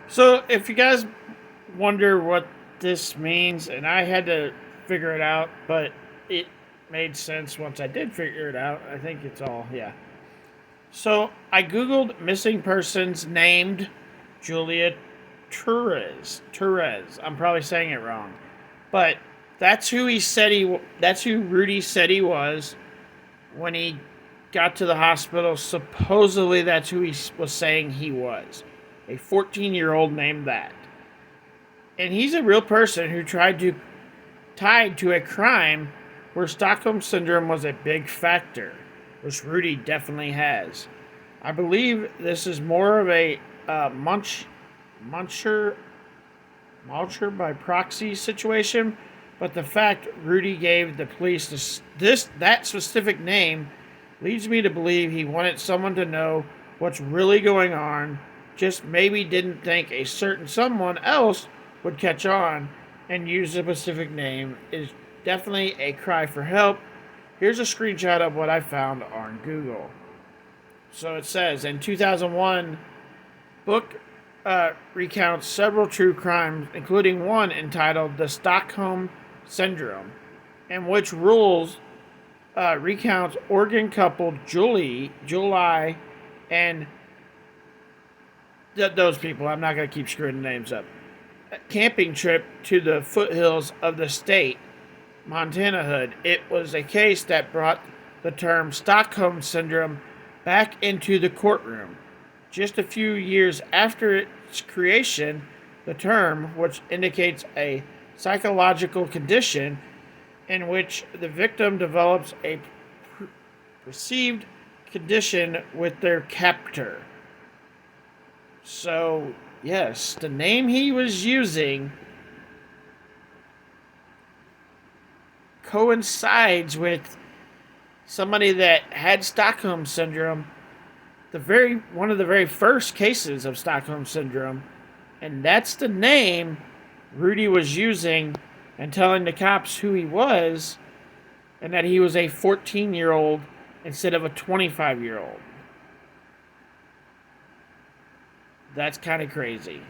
So, if you guys wonder what this means, and I had to figure it out, but it made sense once I did figure it out. I think it's all, yeah. So, I Googled missing persons named Julia Torres. Torres. I'm probably saying it wrong. But that's who Rudy said he was when he got to the hospital. Supposedly, that's who he was saying he was. A 14-year-old named that. And he's a real person who tried to tied to a crime where Stockholm syndrome was a big factor, which Rudy definitely has. I believe this is more of a muncher Malcher by proxy situation, but the fact Rudy gave the police that specific name leads me to believe he wanted someone to know what's really going on, just maybe didn't think a certain someone else would catch on and use the specific name is definitely a cry for help. Here's a screenshot of what I found on Google. So it says in 2001, book recounts several true crimes, including one entitled The Stockholm Syndrome, in which rules recounts Oregon couple July, and those people. I'm not going to keep screwing the names up. A camping trip to the foothills of the state, Montana Hood. It was a case that brought the term Stockholm Syndrome back into the courtroom. Just a few years after its creation, the term, which indicates a psychological condition in which the victim develops a perceived condition with their captor. So, yes, the name he was using coincides with somebody that had Stockholm syndrome, the very one of the very first cases of Stockholm syndrome, and that's the name Rudy was using and telling the cops who he was and that he was a 14-year-old instead of a 25-year-old. That's kind of crazy.